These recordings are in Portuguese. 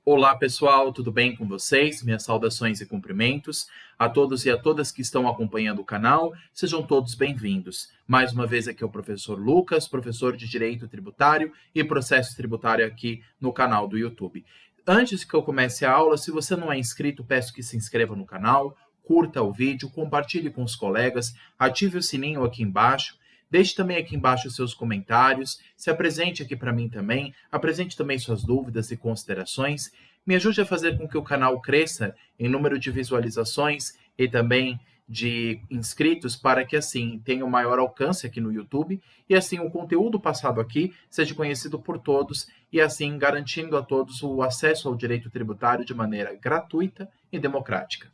Olá pessoal, tudo bem com vocês? Minhas saudações e cumprimentos a todos e a todas que estão acompanhando o canal, sejam todos bem-vindos. Mais uma vez aqui é o professor Lucas, professor de Direito Tributário e Processo Tributário aqui no canal do YouTube. Antes que eu comece a aula, se você não é inscrito, peço que se inscreva no canal, curta o vídeo, compartilhe com os colegas, ative o sininho aqui embaixo. Deixe também aqui embaixo os seus comentários, se apresente aqui para mim também, apresente também suas dúvidas e considerações, me ajude a fazer com que o canal cresça em número de visualizações e também de inscritos para que assim tenha um maior alcance aqui no YouTube e assim o conteúdo passado aqui seja conhecido por todos e assim garantindo a todos o acesso ao direito tributário de maneira gratuita e democrática.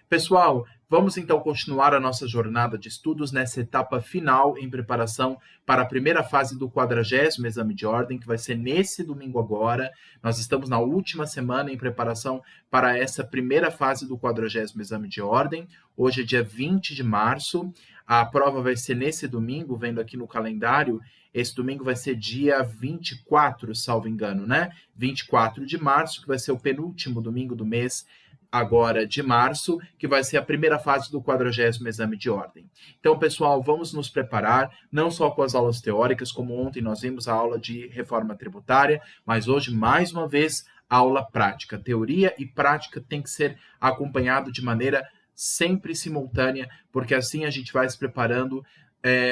Pessoal, vamos então continuar a nossa jornada de estudos nessa etapa final em preparação para a primeira fase do 40º Exame de Ordem, que vai ser nesse domingo agora. Nós estamos na última semana em preparação para essa primeira fase do 40º Exame de Ordem. Hoje é dia 20 de março, a prova vai ser nesse domingo, vendo aqui no calendário, esse domingo vai ser dia 24, salvo engano, né? 24 de março, que vai ser o penúltimo domingo do mês agora de março, que vai ser a primeira fase do 40º Exame de Ordem. Então, pessoal, vamos nos preparar, não só com as aulas teóricas, como ontem nós vimos a aula de reforma tributária, mas hoje, mais uma vez, aula prática. Teoria e prática tem que ser acompanhado de maneira sempre simultânea, porque assim a gente vai se preparando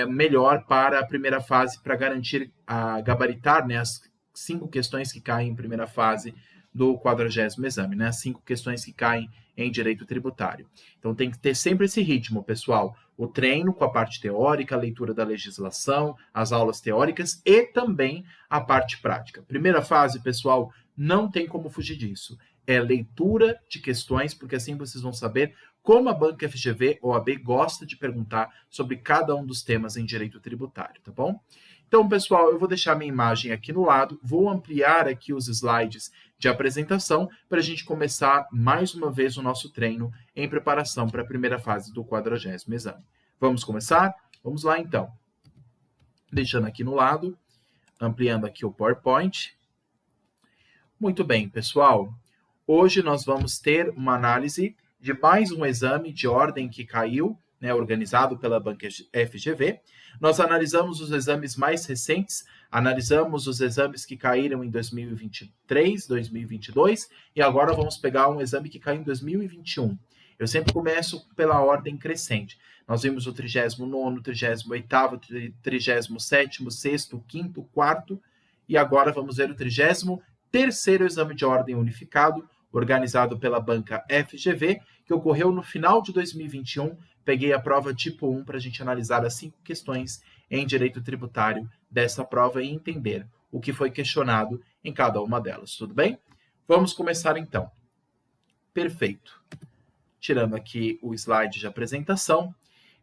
melhor para a primeira fase, para garantir, gabaritar, né, as 5 questões que caem em primeira fase do 40º exame, né? 5 questões que caem em direito tributário. Então tem que ter sempre esse ritmo, pessoal. O treino com a parte teórica, a leitura da legislação, as aulas teóricas e também a parte prática. Primeira fase, pessoal, não tem como fugir disso. É leitura de questões, porque assim vocês vão saber como a banca FGV ou OAB gosta de perguntar sobre cada um dos temas em direito tributário, tá bom? Então, pessoal, eu vou deixar minha imagem aqui no lado, vou ampliar aqui os slides de apresentação para a gente começar mais uma vez o nosso treino em preparação para a primeira fase do 40º exame. Vamos começar? Vamos lá, então. Deixando aqui no lado, ampliando aqui o PowerPoint. Muito bem, pessoal. Hoje nós vamos ter uma análise de mais um exame de ordem que caiu, né, organizado pela banca FGV. Nós analisamos os exames mais recentes, analisamos os exames que caíram em 2023, 2022, e agora vamos pegar um exame que caiu em 2021. Eu sempre começo pela ordem crescente. Nós vimos o 39º, 38º, 37º, 6º, 5º, 4º, e agora vamos ver o 33º exame de ordem unificado, organizado pela banca FGV, que ocorreu no final de 2021. Peguei a prova tipo 1 para a gente analisar as 5 questões em direito tributário dessa prova e entender o que foi questionado em cada uma delas. Tudo bem? Vamos começar então. Perfeito. Tirando aqui o slide de apresentação.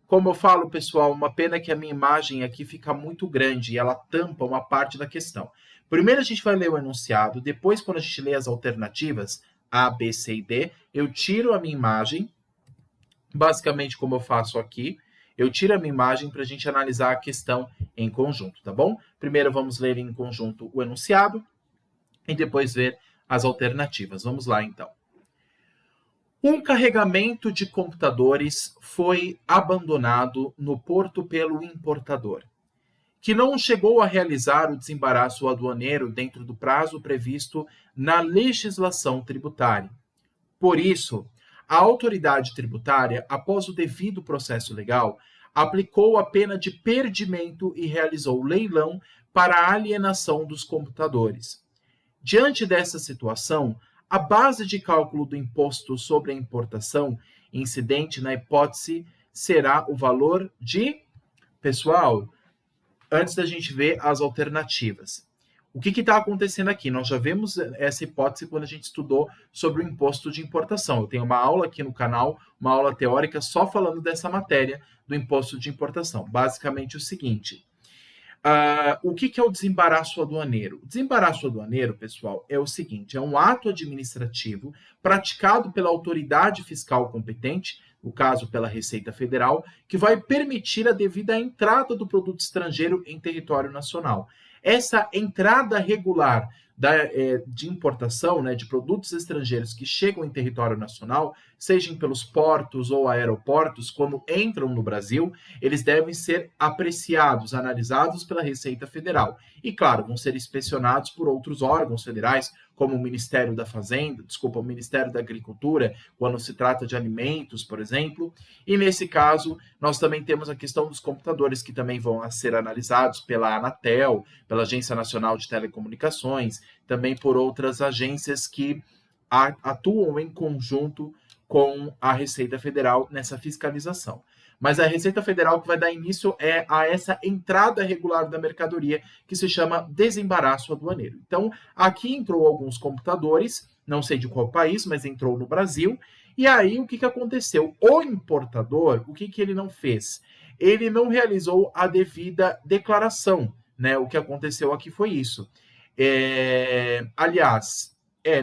Como eu falo, pessoal, uma pena que a minha imagem aqui fica muito grande e ela tampa uma parte da questão. Primeiro a gente vai ler o enunciado, depois quando a gente lê as alternativas A, B, C e D, eu tiro a minha imagem, basicamente como eu faço aqui, eu tiro a minha imagem para a gente analisar a questão em conjunto, tá bom? Primeiro vamos ler em conjunto o enunciado e depois ver as alternativas. Vamos lá, então. Um carregamento de computadores foi abandonado no porto pelo importador, que não chegou a realizar o desembaraço aduaneiro dentro do prazo previsto na legislação tributária. Por isso, a autoridade tributária, após o devido processo legal, aplicou a pena de perdimento e realizou leilão para a alienação dos computadores. Diante dessa situação, a base de cálculo do imposto sobre a importação incidente na hipótese será o valor de... Pessoal, antes da gente ver as alternativas. O que está acontecendo aqui? Nós já vimos essa hipótese quando a gente estudou sobre o imposto de importação. Eu tenho uma aula aqui no canal, uma aula teórica só falando dessa matéria do imposto de importação. Basicamente o seguinte, o que é o desembaraço aduaneiro? O desembaraço aduaneiro, pessoal, é o seguinte, é um ato administrativo praticado pela autoridade fiscal competente, no caso pela Receita Federal, que vai permitir a devida entrada do produto estrangeiro em território nacional. Essa entrada regular de importação, né, de produtos estrangeiros que chegam em território nacional, sejam pelos portos ou aeroportos, quando entram no Brasil, eles devem ser apreciados, analisados pela Receita Federal. E, claro, vão ser inspecionados por outros órgãos federais, como o Ministério da Fazenda, o Ministério da Agricultura, quando se trata de alimentos, por exemplo. E, nesse caso, nós também temos a questão dos computadores, que também vão ser analisados pela Anatel, pela Agência Nacional de Telecomunicações, também por outras agências que atuam em conjunto com a Receita Federal nessa fiscalização. Mas a Receita Federal que vai dar início a essa entrada regular da mercadoria, que se chama desembaraço aduaneiro. Então, aqui entrou alguns computadores, não sei de qual país, mas entrou no Brasil. E aí, o que aconteceu? O importador, o que ele não fez? Ele não realizou a devida declaração, né? O que aconteceu aqui foi isso. Aliás,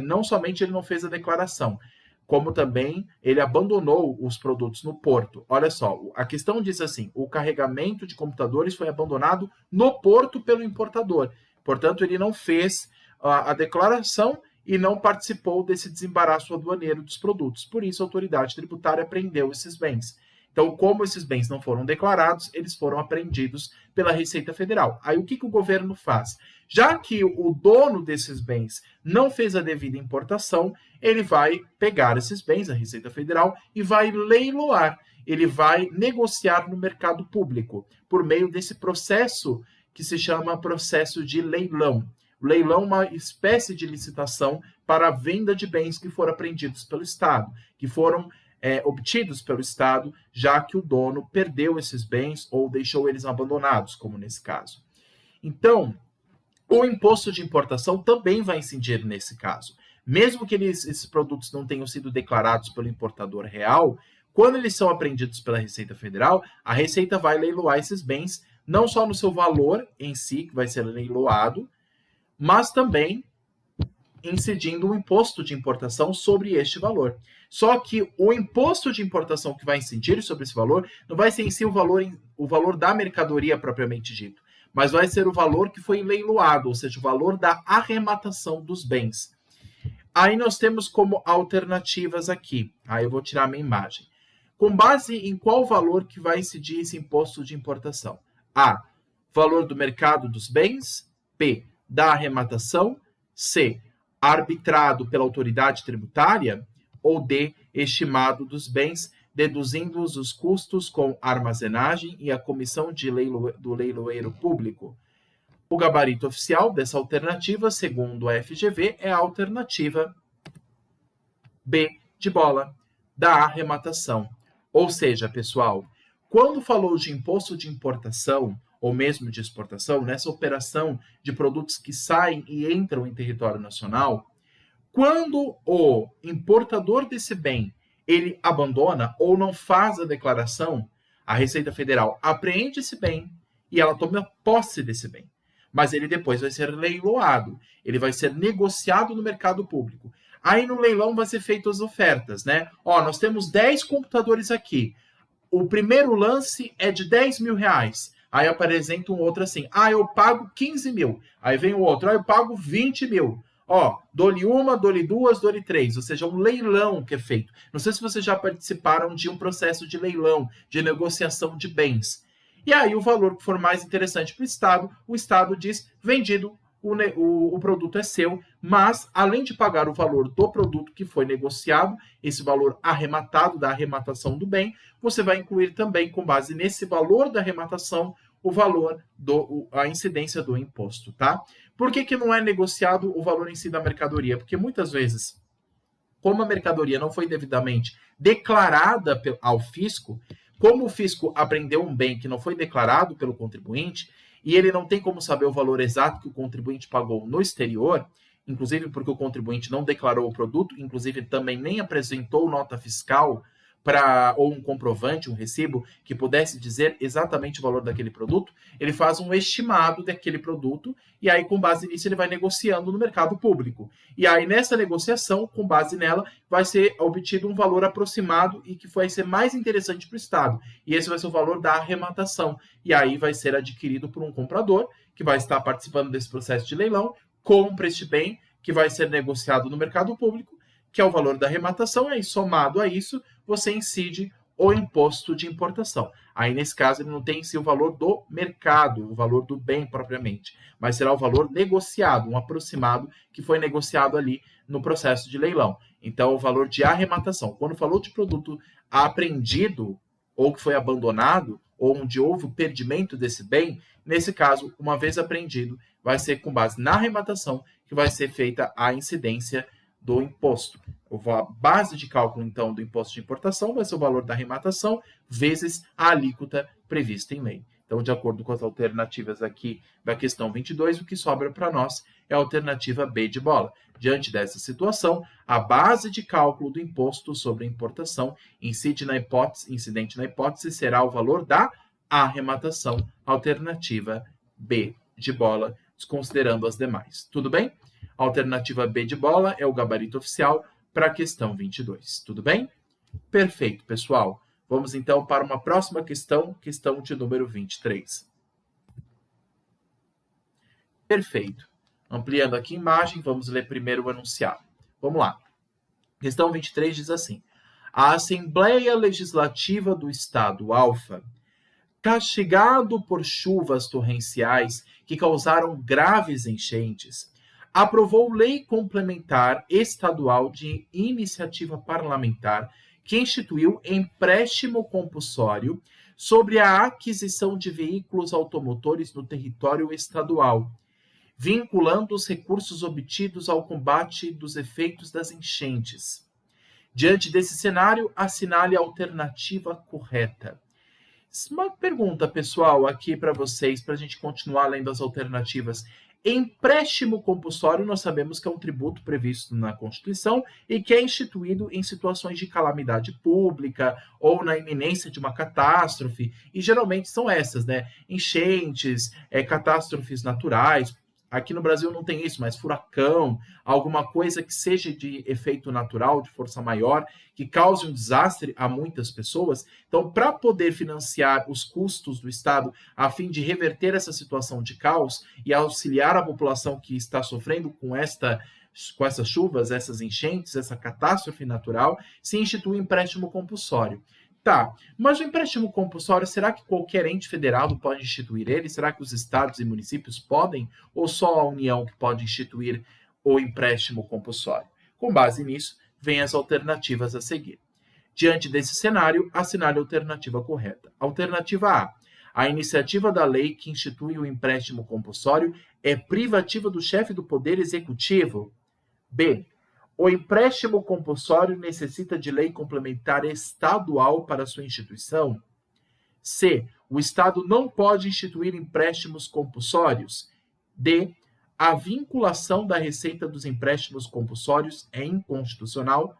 não somente ele não fez a declaração, como também ele abandonou os produtos no porto. Olha só, a questão diz assim: o carregamento de computadores foi abandonado no porto pelo importador. Portanto, ele não fez a declaração e não participou desse desembaraço aduaneiro dos produtos. Por isso, a autoridade tributária apreendeu esses bens. Então, como esses bens não foram declarados, eles foram apreendidos pela Receita Federal. Aí, o que o governo faz? Já que o dono desses bens não fez a devida importação, ele vai pegar esses bens, a Receita Federal, e vai leiloar. Ele vai negociar no mercado público, por meio desse processo que se chama processo de leilão. O leilão é uma espécie de licitação para a venda de bens que foram apreendidos pelo Estado, que foram obtidos pelo Estado, já que o dono perdeu esses bens ou deixou eles abandonados, como nesse caso. Então, o imposto de importação também vai incidir nesse caso. Mesmo que esses produtos não tenham sido declarados pelo importador real, quando eles são apreendidos pela Receita Federal, a Receita vai leiloar esses bens, não só no seu valor em si, que vai ser leiloado, mas também incidindo o imposto de importação sobre este valor. Só que o imposto de importação que vai incidir sobre esse valor não vai ser em si o valor da mercadoria propriamente dito, mas vai ser o valor que foi leiloado, ou seja, o valor da arrematação dos bens. Aí nós temos como alternativas aqui. Aí eu vou tirar a minha imagem. Com base em qual valor que vai incidir esse imposto de importação? A, valor do mercado dos bens. B, da arrematação. C, arbitrado pela autoridade tributária. Ou D, estimado dos bens, deduzindo os custos com armazenagem e a comissão do leiloeiro público. O gabarito oficial dessa alternativa, segundo a FGV, é a alternativa B de bola, da arrematação. Ou seja, pessoal, quando falou de imposto de importação, ou mesmo de exportação, nessa operação de produtos que saem e entram em território nacional, quando o importador desse bem ele abandona ou não faz a declaração, a Receita Federal apreende esse bem e ela toma posse desse bem. Mas ele depois vai ser leiloado, ele vai ser negociado no mercado público. Aí no leilão vai ser feitas as ofertas, né? Nós temos 10 computadores aqui. O primeiro lance é de 10 mil reais. Aí apresenta um outro assim, eu pago 15 mil. Aí vem o outro, eu pago 20 mil. Dou-lhe uma, dou-lhe duas, dou-lhe três. Ou seja, um leilão que é feito. Não sei se vocês já participaram de um processo de leilão, de negociação de bens. E aí o valor que for mais interessante para o Estado diz, vendido, o produto é seu, mas além de pagar o valor do produto que foi negociado, esse valor arrematado, da arrematação do bem, você vai incluir também, com base nesse valor da arrematação, o valor, a incidência do imposto, tá? Por que não é negociado o valor em si da mercadoria? Porque muitas vezes, como a mercadoria não foi devidamente declarada ao fisco, como o fisco apreendeu um bem que não foi declarado pelo contribuinte, e ele não tem como saber o valor exato que o contribuinte pagou no exterior, inclusive porque o contribuinte não declarou o produto, inclusive também nem apresentou nota fiscal ou um comprovante, um recibo, que pudesse dizer exatamente o valor daquele produto, ele faz um estimado daquele produto e aí, com base nisso, ele vai negociando no mercado público. E aí, nessa negociação, com base nela, vai ser obtido um valor aproximado e que vai ser mais interessante para o Estado. E esse vai ser o valor da arrematação. E aí vai ser adquirido por um comprador que vai estar participando desse processo de leilão compra este bem que vai ser negociado no mercado público, que é o valor da arrematação, e aí, somado a isso, você incide o imposto de importação. Aí, nesse caso, ele não tem em si o valor do mercado, o valor do bem propriamente, mas será o valor negociado, um aproximado que foi negociado ali no processo de leilão. Então, o valor de arrematação. Quando falou de produto apreendido ou que foi abandonado, ou onde houve o perdimento desse bem, nesse caso, uma vez apreendido, vai ser com base na arrematação que vai ser feita a incidência do imposto. A base de cálculo, então, do imposto de importação vai ser o valor da arrematação vezes a alíquota prevista em lei. Então, de acordo com as alternativas aqui da questão 22, o que sobra para nós é a alternativa B de bola. Diante dessa situação, a base de cálculo do imposto sobre a importação incidente na hipótese será o valor da arrematação, alternativa B de bola, desconsiderando as demais. Tudo bem? A alternativa B de bola é o gabarito oficial para a questão 22. Tudo bem? Perfeito, pessoal. Vamos então para uma próxima questão, questão de número 23. Perfeito. Ampliando aqui a imagem, vamos ler primeiro o enunciado. Vamos lá. Questão 23 diz assim: a Assembleia Legislativa do Estado Alfa, castigado por chuvas torrenciais que causaram graves enchentes, aprovou lei complementar estadual de iniciativa parlamentar que instituiu empréstimo compulsório sobre a aquisição de veículos automotores no território estadual, vinculando os recursos obtidos ao combate dos efeitos das enchentes. Diante desse cenário, assinale a alternativa correta. Uma pergunta, pessoal, aqui para vocês, para a gente continuar lendo as alternativas. Empréstimo compulsório, nós sabemos que é um tributo previsto na Constituição e que é instituído em situações de calamidade pública ou na iminência de uma catástrofe, e geralmente são essas, né? Enchentes, catástrofes naturais. Aqui no Brasil não tem isso, mas furacão, alguma coisa que seja de efeito natural, de força maior, que cause um desastre a muitas pessoas. Então, para poder financiar os custos do Estado, a fim de reverter essa situação de caos e auxiliar a população que está sofrendo com essas chuvas, essas enchentes, essa catástrofe natural, se institui um empréstimo compulsório. Tá, mas o empréstimo compulsório, será que qualquer ente federado pode instituir ele? Será que os estados e municípios podem? Ou só a União que pode instituir o empréstimo compulsório? Com base nisso, vem as alternativas a seguir. Diante desse cenário, assinale a alternativa correta. Alternativa A. A iniciativa da lei que institui o empréstimo compulsório é privativa do chefe do Poder Executivo. B. O empréstimo compulsório necessita de lei complementar estadual para sua instituição. C. O Estado não pode instituir empréstimos compulsórios. D. A vinculação da receita dos empréstimos compulsórios é inconstitucional.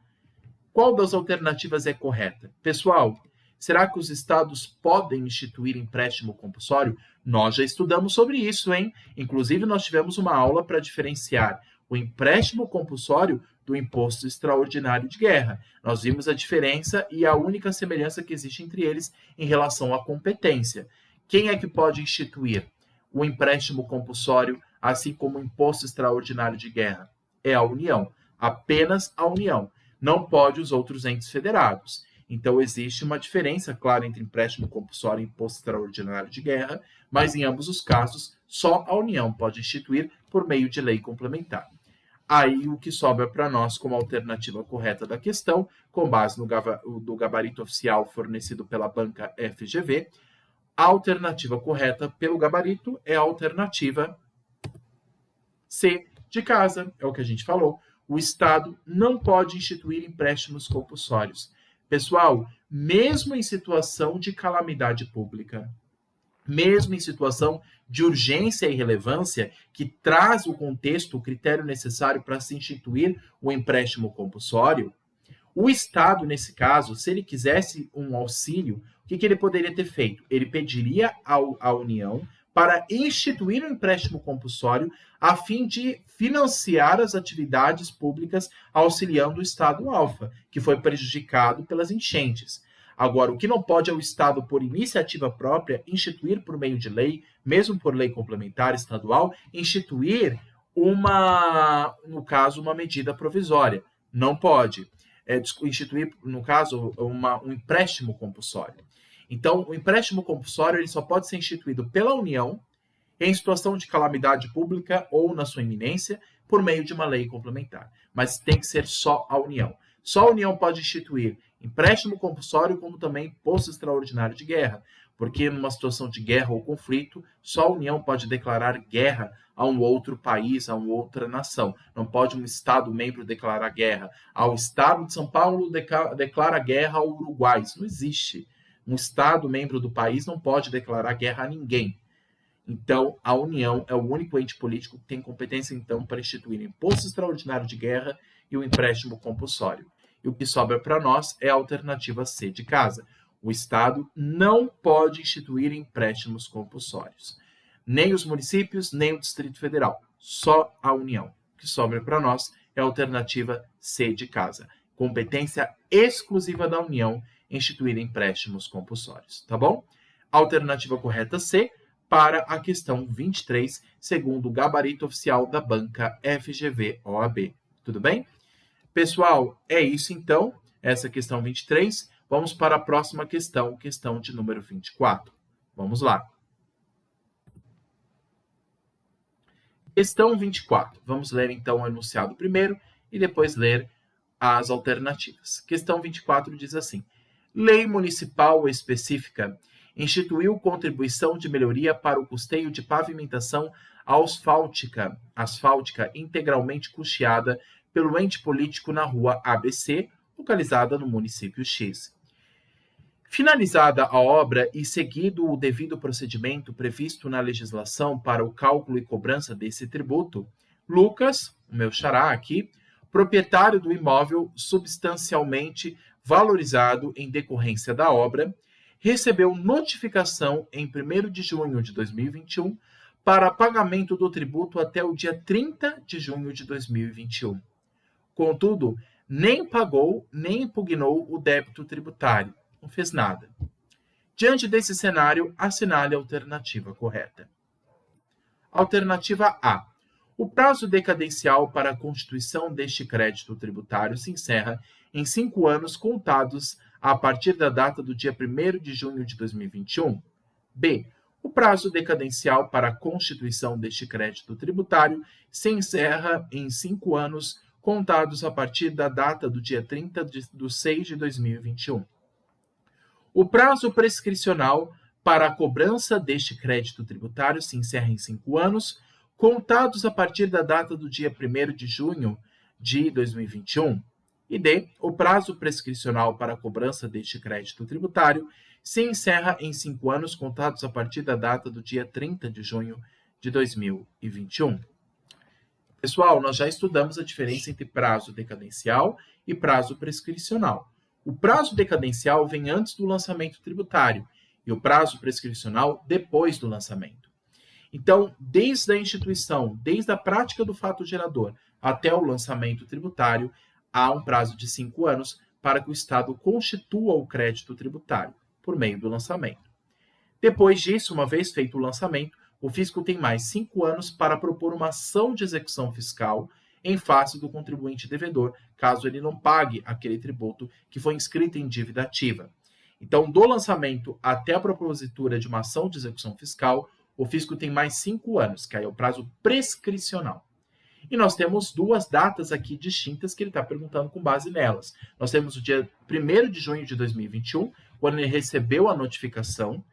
Qual das alternativas é correta? Pessoal, será que os estados podem instituir empréstimo compulsório? Nós já estudamos sobre isso, hein? Inclusive, nós tivemos uma aula para diferenciar o empréstimo compulsório do imposto extraordinário de guerra. Nós vimos a diferença e a única semelhança que existe entre eles em relação à competência. Quem é que pode instituir o empréstimo compulsório, assim como o imposto extraordinário de guerra? É a União. Apenas a União. Não pode os outros entes federados. Então, existe uma diferença clara entre empréstimo compulsório e imposto extraordinário de guerra, mas em ambos os casos, só a União pode instituir por meio de lei complementar. Aí, o que sobra para nós como alternativa correta da questão, com base no gabarito oficial fornecido pela banca FGV, a alternativa correta pelo gabarito é a alternativa C de casa, é o que a gente falou. O Estado não pode instituir empréstimos compulsórios. Pessoal, mesmo em situação de calamidade pública, mesmo em situação de urgência e relevância, que traz o contexto, o critério necessário para se instituir o empréstimo compulsório, o Estado, nesse caso, se ele quisesse um auxílio, o que ele poderia ter feito? Ele pediria à União para instituir um empréstimo compulsório a fim de financiar as atividades públicas auxiliando o Estado alfa, que foi prejudicado pelas enchentes. Agora, o que não pode é o Estado, por iniciativa própria, instituir por meio de lei, mesmo por lei complementar estadual, instituir no caso, uma medida provisória. Não pode instituir, no caso, um empréstimo compulsório. Então, o empréstimo compulsório ele só pode ser instituído pela União em situação de calamidade pública ou na sua iminência, por meio de uma lei complementar. Mas tem que ser só a União. Só a União pode instituir empréstimo compulsório, como também imposto extraordinário de guerra, porque numa situação de guerra ou conflito, só a União pode declarar guerra a um outro país, a uma outra nação. Não pode um Estado-membro declarar guerra. Ao Estado de São Paulo declara guerra ao Uruguai. Isso não existe. Um Estado-membro do país não pode declarar guerra a ninguém. Então, a União é o único ente político que tem competência, então, para instituir imposto extraordinário de guerra e o empréstimo compulsório. E o que sobra para nós é a alternativa C de casa. O Estado não pode instituir empréstimos compulsórios. Nem os municípios, nem o Distrito Federal. Só a União. O que sobra para nós é a alternativa C de casa. Competência exclusiva da União em instituir empréstimos compulsórios. Tá bom? Alternativa correta C para a questão 23, segundo o gabarito oficial da banca FGV-OAB. Tudo bem? Pessoal, é isso então, essa questão 23. Vamos para a próxima questão, questão de número 24. Vamos lá. Questão 24. Vamos ler então o enunciado primeiro e depois ler as alternativas. Questão 24 diz assim: Lei municipal específica instituiu contribuição de melhoria para o custeio de pavimentação asfáltica integralmente custeada pelo ente político na rua ABC, localizada no município X. Finalizada a obra e seguido o devido procedimento previsto na legislação para o cálculo e cobrança desse tributo, Lucas, o meu xará aqui, proprietário do imóvel substancialmente valorizado em decorrência da obra, recebeu notificação em 1º de junho de 2021 para pagamento do tributo até o dia 30 de junho de 2021. Contudo, nem pagou nem impugnou o débito tributário. Não fez nada. Diante desse cenário, assinale a alternativa correta. Alternativa A. O prazo decadencial para a constituição deste crédito tributário se encerra em 5 anos contados a partir da data do dia 1º de junho de 2021. B. O prazo decadencial para a constituição deste crédito tributário se encerra em 5 anos contados a partir da data do dia 30 de 6 de 2021. O prazo prescricional para a cobrança deste crédito tributário se encerra em 5 anos, contados a partir da data do dia 1º de junho de 2021. E D. O prazo prescricional para a cobrança deste crédito tributário se encerra em 5 anos, contados a partir da data do dia 30 de junho de 2021. Pessoal, nós já estudamos a diferença entre prazo decadencial e prazo prescricional. O prazo decadencial vem antes do lançamento tributário e o prazo prescricional depois do lançamento. Então, desde a instituição, desde a prática do fato gerador até o lançamento tributário, há um prazo de 5 anos para que o Estado constitua o crédito tributário por meio do lançamento. Depois disso, uma vez feito o lançamento, o fisco tem mais 5 anos para propor uma ação de execução fiscal em face do contribuinte devedor, caso ele não pague aquele tributo que foi inscrito em dívida ativa. Então, do lançamento até a propositura de uma ação de execução fiscal, o fisco tem mais 5 anos, que aí é o prazo prescricional. E nós temos 2 datas aqui distintas que ele está perguntando com base nelas. Nós temos o dia 1º de junho de 2021, quando ele recebeu a notificação,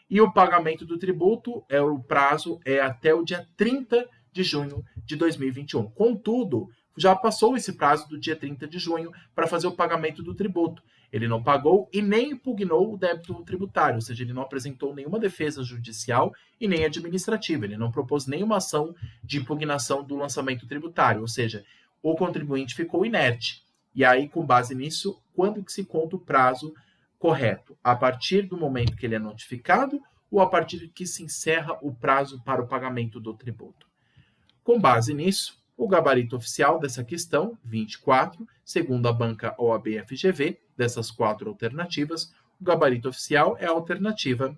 e o pagamento do tributo, o prazo é até o dia 30 de junho de 2021. Contudo, já passou esse prazo do dia 30 de junho para fazer o pagamento do tributo. Ele não pagou e nem impugnou o débito tributário, ou seja, ele não apresentou nenhuma defesa judicial e nem administrativa. Ele não propôs nenhuma ação de impugnação do lançamento tributário, ou seja, o contribuinte ficou inerte. E aí, com base nisso, quando que se conta o prazo correto? A partir do momento que ele é notificado ou a partir que se encerra o prazo para o pagamento do tributo? Com base nisso, o gabarito oficial dessa questão, 24, segundo a banca OAB-FGV, dessas 4 alternativas, o gabarito oficial é a alternativa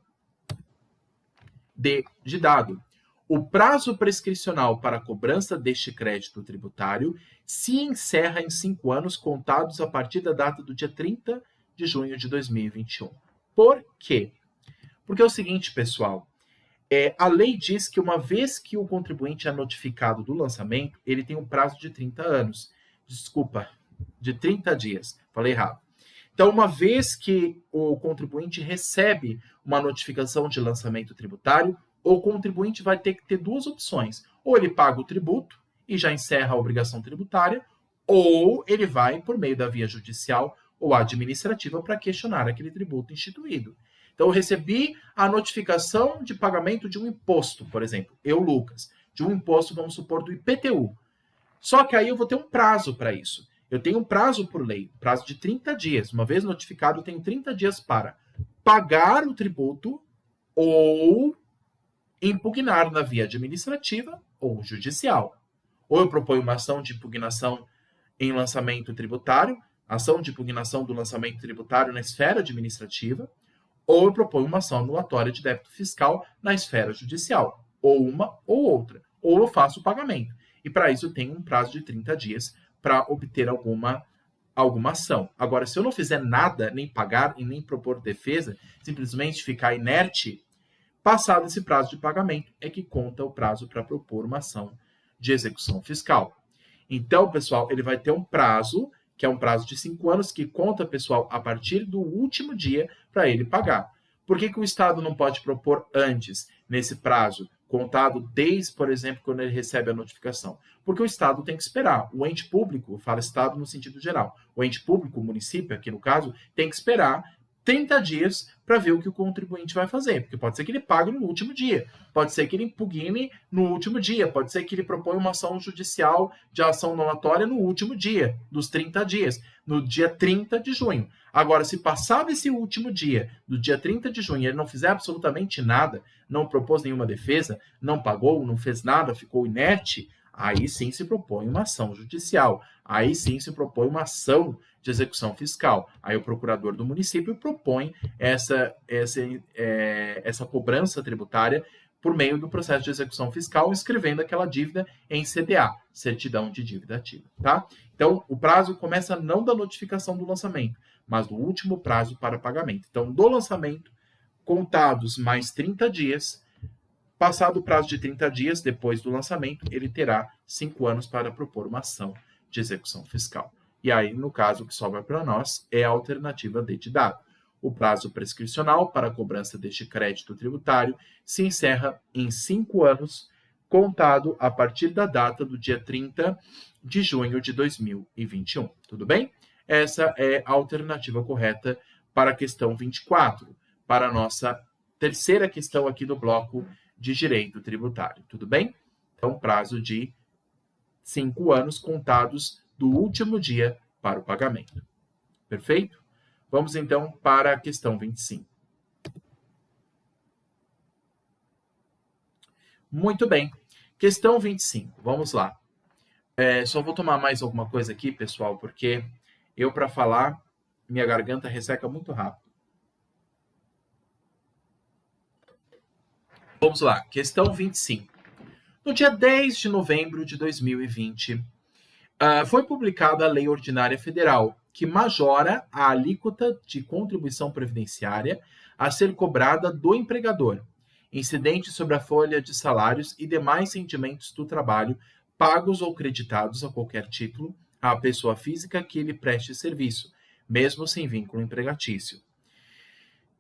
D de dado. O prazo prescricional para a cobrança deste crédito tributário se encerra em 5 anos contados a partir da data do dia 30 de junho de 2021. Por quê? Porque é o seguinte, pessoal, a lei diz que uma vez que o contribuinte é notificado do lançamento, ele tem um prazo de 30 anos. Desculpa, de 30 dias. Falei errado. Então, uma vez que o contribuinte recebe uma notificação de lançamento tributário, o contribuinte vai ter que ter duas opções. Ou ele paga o tributo e já encerra a obrigação tributária, ou ele vai por meio da via judicial ou administrativa para questionar aquele tributo instituído. Então, eu recebi a notificação de pagamento de um imposto, por exemplo, eu, Lucas, de um imposto, vamos supor, do IPTU. Só que aí eu vou ter um prazo para isso. Eu tenho um prazo por lei, prazo de 30 dias. Uma vez notificado, eu tenho 30 dias para pagar o tributo ou impugnar na via administrativa ou judicial. Ou eu proponho uma ação de impugnação em lançamento tributário, ação de impugnação do lançamento tributário na esfera administrativa, ou eu proponho uma ação anulatória de débito fiscal na esfera judicial, ou uma ou outra, ou eu faço o pagamento. E para isso eu tenho um prazo de 30 dias para obter alguma ação. Agora, se eu não fizer nada, nem pagar e nem propor defesa, simplesmente ficar inerte, passado esse prazo de pagamento, é que conta o prazo para propor uma ação de execução fiscal. Então, pessoal, ele vai ter um prazo, que é um prazo de 5 anos, que conta, pessoal, a partir do último dia para ele pagar. Por que o Estado não pode propor antes, nesse prazo, contado desde, por exemplo, quando ele recebe a notificação? Porque o Estado tem que esperar. O ente público, fala Estado no sentido geral, o ente público, o município, aqui no caso, tem que esperar 30 dias para ver o que o contribuinte vai fazer, porque pode ser que ele pague no último dia, pode ser que ele impugne no último dia, pode ser que ele proponha uma ação judicial de ação anulatória no último dia, dos 30 dias, no dia 30 de junho. Agora, se passado esse último dia, do dia 30 de junho, ele não fizer absolutamente nada, não propôs nenhuma defesa, não pagou, não fez nada, ficou inerte, aí sim se propõe uma ação judicial, aí sim se propõe uma ação de execução fiscal. Aí o procurador do município propõe essa cobrança tributária por meio do processo de execução fiscal, inscrevendo aquela dívida em CDA, certidão de dívida ativa, tá? Então, o prazo começa não da notificação do lançamento, mas do último prazo para pagamento. Então, do lançamento, contados mais 30 dias, passado o prazo de 30 dias depois do lançamento, ele terá 5 anos para propor uma ação de execução fiscal. E aí, no caso, o que sobra para nós é a alternativa D de dado. O prazo prescricional para a cobrança deste crédito tributário se encerra em 5 anos, contado a partir da data do dia 30 de junho de 2021. Tudo bem? Essa é a alternativa correta para a questão 24, para a nossa terceira questão aqui do bloco de direito tributário. Tudo bem? Então, prazo de 5 anos contados do último dia para o pagamento. Perfeito? Vamos então para a questão 25. Muito bem. Questão 25. Vamos lá. Só vou tomar mais alguma coisa aqui, pessoal, porque eu, para falar, minha garganta resseca muito rápido. Vamos lá. Questão 25. No dia 10 de novembro de 2020, foi publicada a Lei Ordinária Federal, que majora a alíquota de contribuição previdenciária a ser cobrada do empregador, incidente sobre a folha de salários e demais rendimentos do trabalho pagos ou creditados a qualquer título à pessoa física que lhe preste serviço, mesmo sem vínculo empregatício.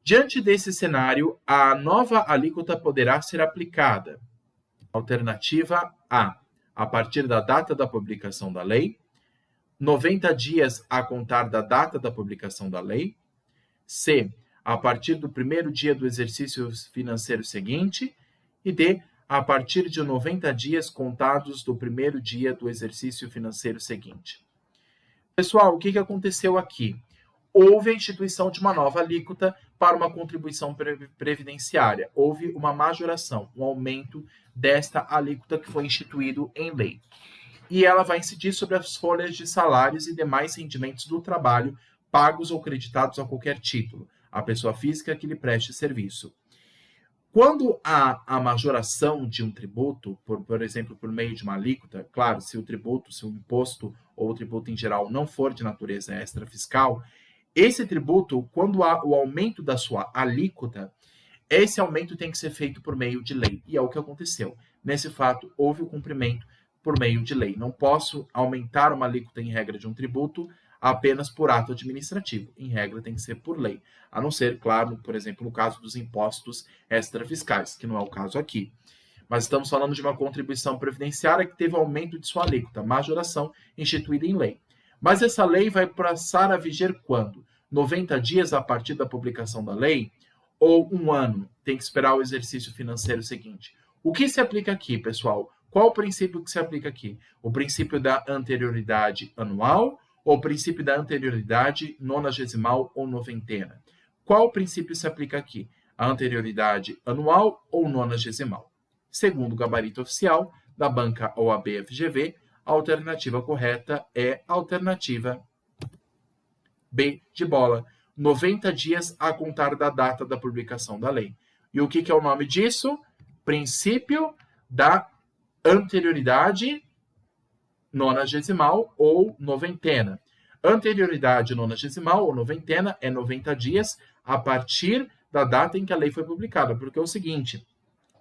Diante desse cenário, a nova alíquota poderá ser aplicada. Alternativa A partir da data da publicação da lei, 90 dias a contar da data da publicação da lei, C, a partir do primeiro dia do exercício financeiro seguinte, e D, a partir de 90 dias contados do primeiro dia do exercício financeiro seguinte. Pessoal, o que aconteceu aqui? Houve a instituição de uma nova alíquota para uma contribuição previdenciária. Houve uma majoração, um aumento desta alíquota que foi instituído em lei. E ela vai incidir sobre as folhas de salários e demais rendimentos do trabalho pagos ou creditados a qualquer título, à pessoa física que lhe preste serviço. Quando há a majoração de um tributo, por exemplo, por meio de uma alíquota, claro, se o tributo, se o imposto ou o tributo em geral não for de natureza extrafiscal, esse tributo, quando há o aumento da sua alíquota, esse aumento tem que ser feito por meio de lei. E é o que aconteceu. Nesse fato, houve o cumprimento por meio de lei. Não posso aumentar uma alíquota em regra de um tributo apenas por ato administrativo. Em regra, tem que ser por lei. A não ser, claro, por exemplo, no caso dos impostos extrafiscais, que não é o caso aqui. Mas estamos falando de uma contribuição previdenciária que teve aumento de sua alíquota, majoração instituída em lei. Mas essa lei vai passar a viger quando? 90 dias a partir da publicação da lei? Ou um ano? Tem que esperar o exercício financeiro seguinte. O que se aplica aqui, pessoal? Qual o princípio que se aplica aqui? O princípio da anterioridade anual ou o princípio da anterioridade nonagesimal ou noventena? Qual o princípio se aplica aqui? A anterioridade anual ou nonagesimal? Segundo o gabarito oficial da banca OAB-FGV, a alternativa correta é a alternativa B de bola. 90 dias a contar da data da publicação da lei. E o que é o nome disso? Princípio da anterioridade nonagesimal ou noventena. Anterioridade nonagesimal ou noventena é 90 dias a partir da data em que a lei foi publicada. Porque é o seguinte,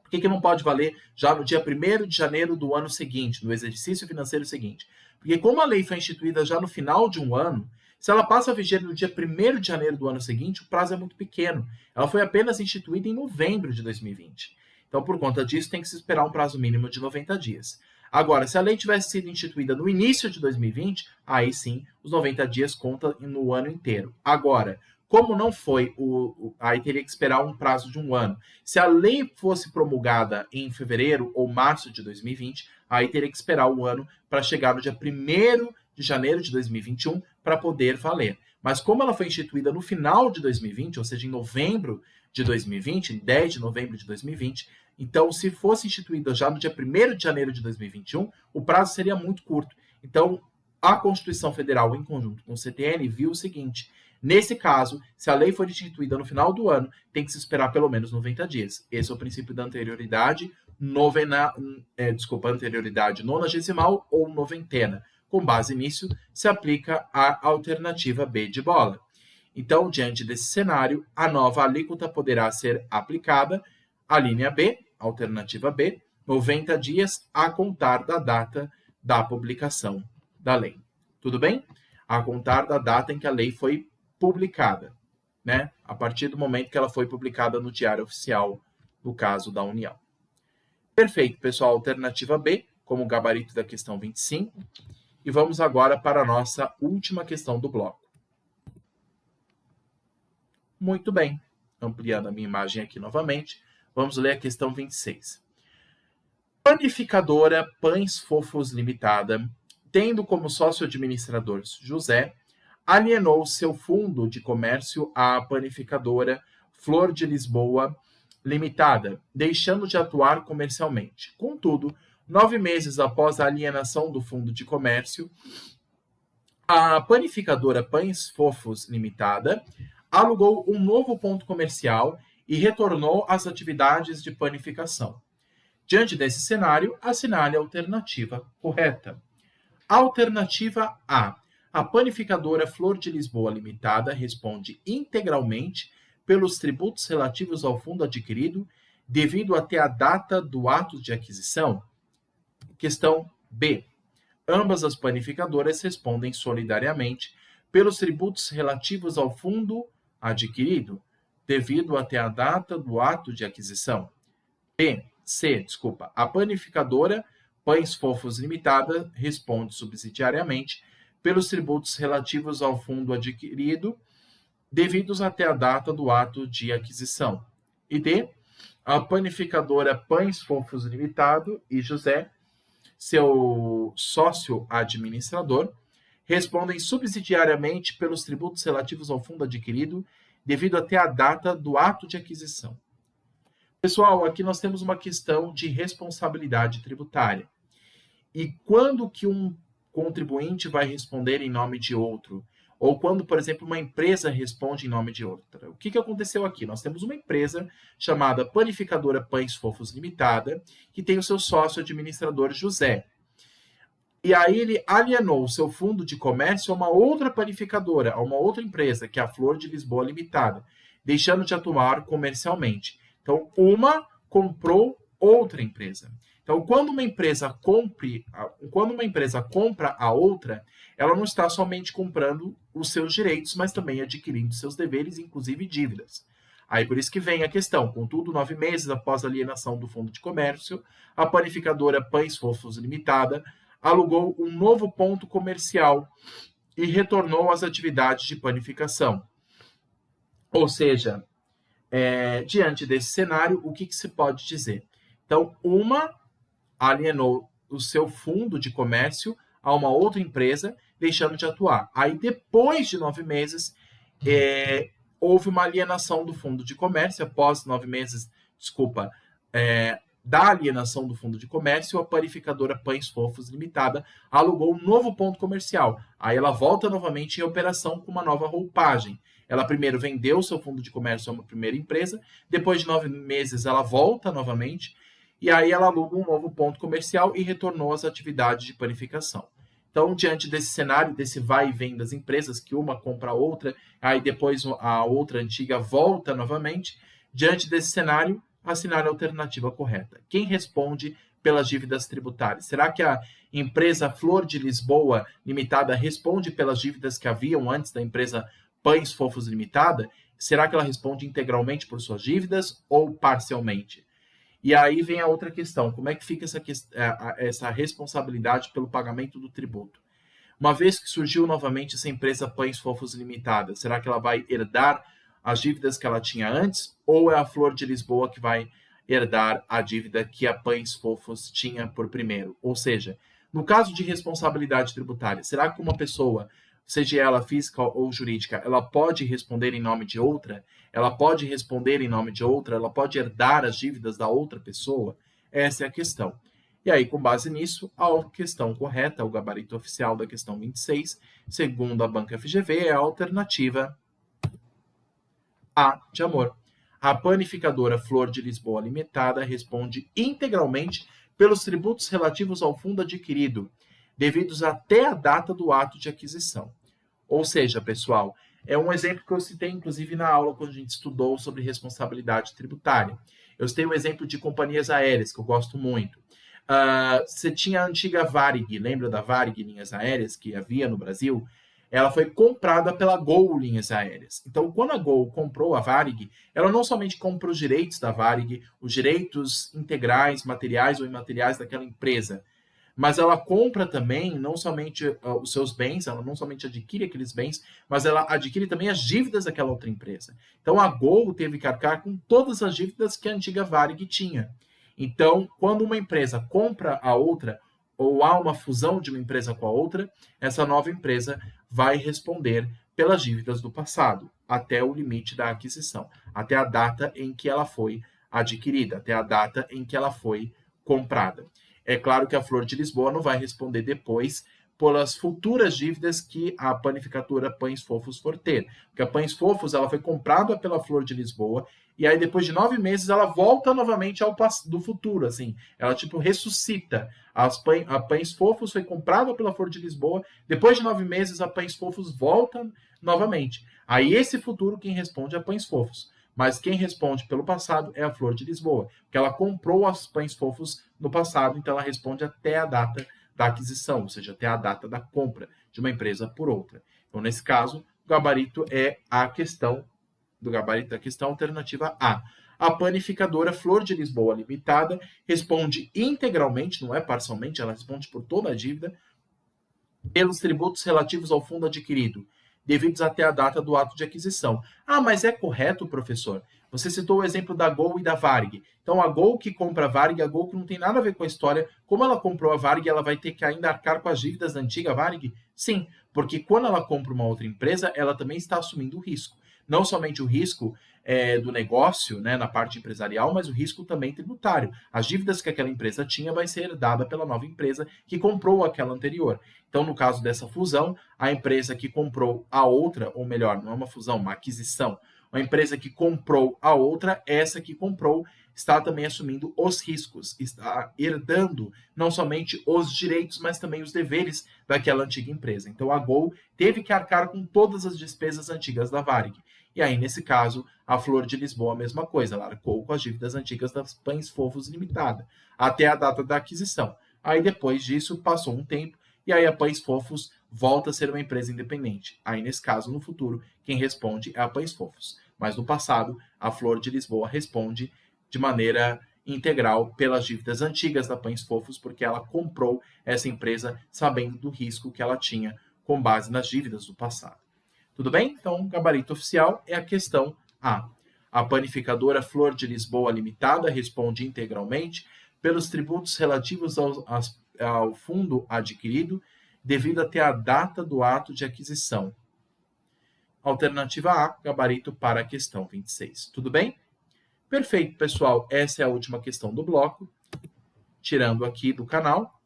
por que não pode valer já no dia 1º de janeiro do ano seguinte, no exercício financeiro seguinte? Porque como a lei foi instituída já no final de um ano, se ela passa a viger no dia 1º de janeiro do ano seguinte, o prazo é muito pequeno. Ela foi apenas instituída em novembro de 2020. Então, por conta disso, tem que se esperar um prazo mínimo de 90 dias. Agora, se a lei tivesse sido instituída no início de 2020, aí sim, os 90 dias contam no ano inteiro. Agora, como não foi, aí teria que esperar um prazo de um ano. Se a lei fosse promulgada em fevereiro ou março de 2020, aí teria que esperar um ano para chegar no dia 1º de janeiro de 2021 para poder valer. Mas como ela foi instituída no final de 2020, ou seja, em novembro de 2020, em 10 de novembro de 2020, então se fosse instituída já no dia 1º de janeiro de 2021, o prazo seria muito curto. Então, a Constituição Federal, em conjunto com o CTN, viu o seguinte: nesse caso, se a lei for instituída no final do ano, tem que se esperar pelo menos 90 dias. Esse é o princípio da anterioridade anterioridade nonagesimal ou noventena. Com base nisso, se aplica a alternativa B de bola. Então, diante desse cenário, a nova alíquota poderá ser aplicada, a linha B, alternativa B, 90 dias a contar da data da publicação da lei. Tudo bem? A contar da data em que a lei foi publicada, né? A partir do momento que ela foi publicada no Diário Oficial, no caso da União. Perfeito, pessoal. Alternativa B, como gabarito da questão 25. E vamos agora para a nossa última questão do bloco. Muito bem. Ampliando a minha imagem aqui novamente, vamos ler a questão 26. Panificadora Pães Fofos Limitada, tendo como sócio administrador José, alienou seu fundo de comércio à panificadora Flor de Lisboa Limitada, deixando de atuar comercialmente. Contudo, 9 meses após a alienação do fundo de comércio, a panificadora Pães Fofos Limitada alugou um novo ponto comercial e retornou às atividades de panificação. Diante desse cenário, assinale a alternativa correta. Alternativa A. A panificadora Flor de Lisboa Limitada responde integralmente pelos tributos relativos ao fundo adquirido devido até a data do ato de aquisição. Questão B. Ambas as panificadoras respondem solidariamente pelos tributos relativos ao fundo adquirido devido até a data do ato de aquisição. A panificadora Pães Fofos Limitada responde subsidiariamente pelos tributos relativos ao fundo adquirido devidos até a data do ato de aquisição. E D. A panificadora Pães Fofos Limitado e José, seu sócio administrador, respondem subsidiariamente pelos tributos relativos ao fundo adquirido devido até a data do ato de aquisição. Pessoal, aqui nós temos uma questão de responsabilidade tributária. E quando que um contribuinte vai responder em nome de outro? ou quando, por exemplo, uma empresa responde em nome de outra. O que aconteceu aqui? Nós temos uma empresa chamada Panificadora Pães Fofos Limitada, que tem o seu sócio administrador José. E aí ele alienou o seu fundo de comércio a uma outra panificadora, a uma outra empresa, que é a Flor de Lisboa Limitada, deixando de atuar comercialmente. Então, uma comprou outra empresa. Então, quando uma empresa compra a outra, ela não está somente comprando os seus direitos, mas também adquirindo seus deveres, inclusive dívidas. Aí por isso que vem a questão. Contudo, 9 meses após a alienação do fundo de comércio, a panificadora Pães Fofos Limitada alugou um novo ponto comercial e retornou às atividades de panificação. Ou seja, diante desse cenário, o que se pode dizer? Então, uma alienou o seu fundo de comércio a uma outra empresa, deixando de atuar. Aí, depois de 9 meses, houve uma alienação do fundo de comércio. Após 9 meses, da alienação do fundo de comércio, a panificadora Pães Fofos Limitada alugou um novo ponto comercial. Aí ela volta novamente em operação com uma nova roupagem. Ela primeiro vendeu seu fundo de comércio a uma primeira empresa, depois de 9 meses ela volta novamente, e aí ela aluga um novo ponto comercial e retornou às atividades de panificação. Então, diante desse cenário, desse vai e vem das empresas, que uma compra a outra, aí depois a outra antiga volta novamente, diante desse cenário, assinar a alternativa correta. Quem responde pelas dívidas tributárias? Será que a empresa Flor de Lisboa Limitada responde pelas dívidas que haviam antes da empresa Pães Fofos Limitada? Será que ela responde integralmente por suas dívidas ou parcialmente? E aí vem a outra questão, como é que fica essa responsabilidade pelo pagamento do tributo? Uma vez que surgiu novamente essa empresa Pães Fofos Limitada, será que ela vai herdar as dívidas que ela tinha antes, ou é a Flor de Lisboa que vai herdar a dívida que a Pães Fofos tinha por primeiro? Ou seja, no caso de responsabilidade tributária, será que uma pessoa, seja ela física ou jurídica, ela pode responder em nome de outra? Ela pode responder em nome de outra? Ela pode herdar as dívidas da outra pessoa? Essa é a questão. E aí, com base nisso, a questão correta, o gabarito oficial da questão 26, segundo a Banca FGV, é a alternativa A de amor. A panificadora Flor de Lisboa Limitada responde integralmente pelos tributos relativos ao fundo adquirido, devidos até a data do ato de aquisição. Ou seja, pessoal, é um exemplo que eu citei, inclusive, na aula quando a gente estudou sobre responsabilidade tributária. Eu citei o exemplo de companhias aéreas, que eu gosto muito. Você tinha a antiga Varig, lembra da Varig Linhas Aéreas que havia no Brasil? Ela foi comprada pela Gol Linhas Aéreas. Então, quando a Gol comprou a Varig, ela não somente compra os direitos da Varig, os direitos integrais, materiais ou imateriais daquela empresa, mas ela compra também, não somente os seus bens, ela não somente adquire aqueles bens, mas ela adquire também as dívidas daquela outra empresa. Então, a Gol teve que arcar com todas as dívidas que a antiga Varig tinha. Então, quando uma empresa compra a outra, ou há uma fusão de uma empresa com a outra, essa nova empresa vai responder pelas dívidas do passado, até o limite da aquisição, até a data em que ela foi adquirida, até a data em que ela foi comprada. É claro que a Flor de Lisboa não vai responder depois pelas futuras dívidas que a panificadora Pães Fofos for ter. Porque a Pães Fofos ela foi comprada pela Flor de Lisboa e aí depois de 9 meses ela volta novamente ao do futuro, assim. Ela tipo ressuscita. A Pães Fofos foi comprada pela Flor de Lisboa, depois de 9 meses a Pães Fofos volta novamente. Aí esse futuro quem responde é a Pães Fofos. Mas quem responde pelo passado é a Flor de Lisboa, porque ela comprou as Pães Fofos no passado, então ela responde até a data da aquisição, ou seja, até a data da compra de uma empresa por outra. Então, nesse caso, o gabarito é a questão do gabarito da questão alternativa A. A panificadora Flor de Lisboa Limitada responde integralmente, não é parcialmente, ela responde por toda a dívida, pelos tributos relativos ao fundo adquirido, devidos até a data do ato de aquisição. Ah, mas é correto, professor? Você citou o exemplo da Gol e da Varig. Então, a Gol que compra a Varig, a Gol que não tem nada a ver com a história, como ela comprou a Varig, ela vai ter que ainda arcar com as dívidas da antiga Varig? Sim, porque quando ela compra uma outra empresa, ela também está assumindo o risco. não somente o risco do negócio, né, na parte empresarial, mas o risco também tributário. As dívidas que aquela empresa tinha vai ser herdada pela nova empresa que comprou aquela anterior. Então, no caso dessa fusão, a empresa que comprou a outra, ou melhor, não é uma fusão, uma aquisição, a empresa que comprou a outra, essa que comprou, está também assumindo os riscos, está herdando não somente os direitos, mas também os deveres daquela antiga empresa. Então, a Gol teve que arcar com todas as despesas antigas da Varig. E aí, nesse caso, a Flor de Lisboa, a mesma coisa, ela arcou com as dívidas antigas das Pães Fofos Limitada, até a data da aquisição. Aí, depois disso, passou um tempo, e aí a Pães Fofos volta a ser uma empresa independente. Aí, nesse caso, no futuro, quem responde é a Pães Fofos. Mas no passado, a Flor de Lisboa responde de maneira integral pelas dívidas antigas da Pães Fofos, porque ela comprou essa empresa sabendo do risco que ela tinha com base nas dívidas do passado. Tudo bem? Então, o gabarito oficial é a questão A. A panificadora Flor de Lisboa Limitada responde integralmente pelos tributos relativos ao fundo adquirido devido até a data do ato de aquisição. Alternativa A, gabarito para a questão 26. Tudo bem? Perfeito, pessoal. Essa é a última questão do bloco, tirando aqui do canal.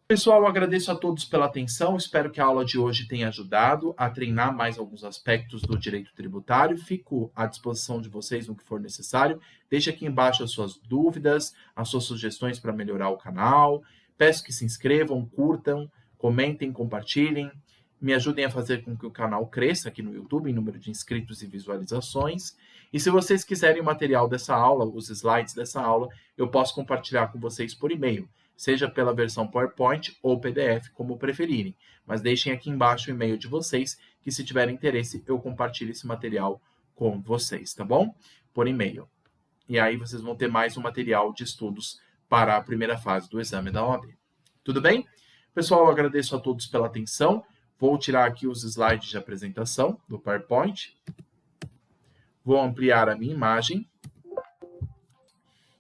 Pessoal, agradeço a todos pela atenção. Espero que a aula de hoje tenha ajudado a treinar mais alguns aspectos do direito tributário. Fico à disposição de vocês no que for necessário. Deixe aqui embaixo as suas dúvidas, as suas sugestões para melhorar o canal. Peço que se inscrevam, curtam, comentem, compartilhem. Me ajudem a fazer com que o canal cresça aqui no YouTube em número de inscritos e visualizações. E se vocês quiserem o material dessa aula, os slides dessa aula, eu posso compartilhar com vocês por e-mail, seja pela versão PowerPoint ou PDF, como preferirem. Mas deixem aqui embaixo o e-mail de vocês, que se tiverem interesse, eu compartilho esse material com vocês, tá bom? Por e-mail. E aí vocês vão ter mais um material de estudos para a primeira fase do exame da OAB. Tudo bem? Pessoal, eu agradeço a todos pela atenção. Vou tirar aqui os slides de apresentação do PowerPoint. Vou ampliar a minha imagem.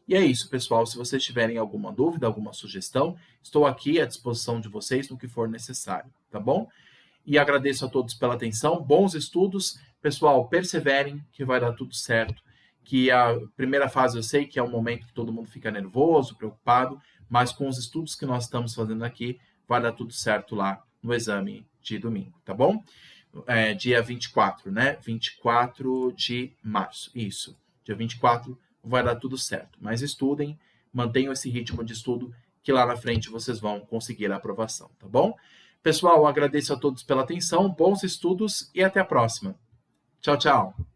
E é isso, pessoal. Se vocês tiverem alguma dúvida, alguma sugestão, estou aqui à disposição de vocês no que for necessário, tá bom? E agradeço a todos pela atenção. Bons estudos. Pessoal, perseverem que vai dar tudo certo. Que a primeira fase eu sei que é um momento que todo mundo fica nervoso, preocupado, mas com os estudos que nós estamos fazendo aqui, vai dar tudo certo lá no exame de domingo, tá bom? Dia 24, né? 24 de março, isso. Dia 24 vai dar tudo certo. Mas estudem, mantenham esse ritmo de estudo, que lá na frente vocês vão conseguir a aprovação, tá bom? Pessoal, agradeço a todos pela atenção, bons estudos e até a próxima. Tchau, tchau.